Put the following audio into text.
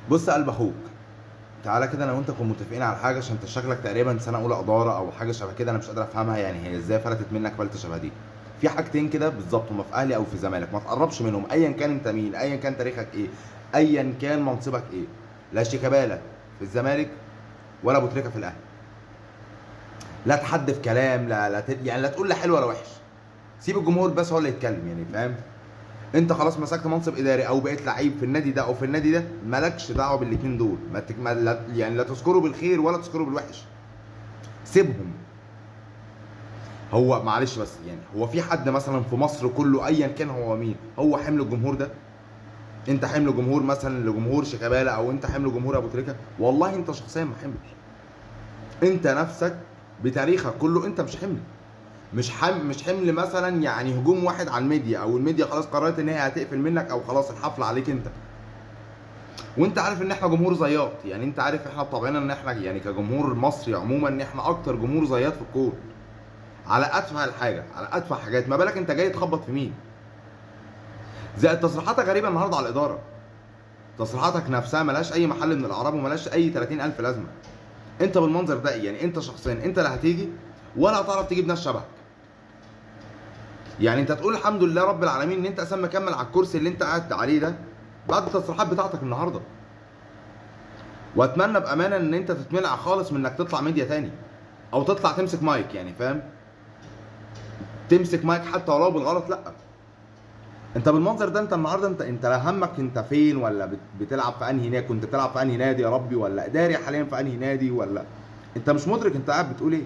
بص يا قلب اخوك، تعالى كده انا وانت نكون متفقين على حاجه، عشان انت شكلك تقريبا سنه اولى اداره او حاجه شبه كده، انا مش قادر افهمها يعني هي ازاي فلتت منك فلته شبه دي. في حاجتين كده بالظبط هما في اهلي او في زمالك، ما تقربش منهم ايا كان انت مين، ايا كان تاريخك ايه، ايا كان منصبك ايه. لا شيكابالا في الزمالك ولا ابو تريكه في الاهلي. لا تحدف كلام، يعني لا تقول لا حلو ولا وحش. سيب الجمهور بس هو اللي يتكلم، يعني فاهم؟ انت خلاص مسكت منصب اداري او بقيت لعيب في النادي ده او في النادي ده، مالكش دعوه بالاثنين دول. يعني لا تذكره بالخير ولا تذكره بالوحش، سيبهم. هو معلش بس يعني، هو في حد مثلا في مصر كله ايا كان هو مين، هو حمل الجمهور ده؟ انت حمل جمهور مثلا لجمهور شيكابالا، او انت حمل جمهور ابو تريكه؟ والله انت شخصيا ما حملش. انت نفسك بتاريخك كله انت مش حمل. مش حمل مثلا يعني هجوم واحد على الميديا، او الميديا خلاص قررت ان هي هتقفل منك، او خلاص الحفله عليك انت. وانت عارف ان احنا جمهور زياط، يعني انت عارف احنا بطبعنا ان احنا يعني كجمهور مصري عموما ان احنا اكتر جمهور زياط في الكون. على اتفه الحاجه، على اتفه حاجات، ما بالك انت جاي تخبط في مين؟ زائد تصريحاتك غريبه النهارده على الاداره. تصريحاتك نفسها ملهاش اي محل من الاعراب، وملهاش اي 30,000 لازمه. انت بالمنظر ده يعني انت شخصيا انت لا هتيجي ولا هتعرف تجيب ناس شبهك. يعني انت تقول الحمد لله رب العالمين ان انت اساسا مكمل على الكرسي اللي انت قاعد عليه ده بعد التصريحات بتاعتك النهارده. واتمنى بامانه ان انت تتمنع خالص من انك تطلع ميديا تاني، او تطلع تمسك مايك، يعني فاهم؟ تمسك مايك حتى ولو بالغلط، لا. انت بالمنظر ده، انت النهارده انت لا همك انت فين، ولا بتلعب في انهي نادي، كنت بتلعب في انهي نادي يا ربي، ولا اداري حاليا في انهي نادي، ولا انت مش مدرك انت قاعد بتقول ايه.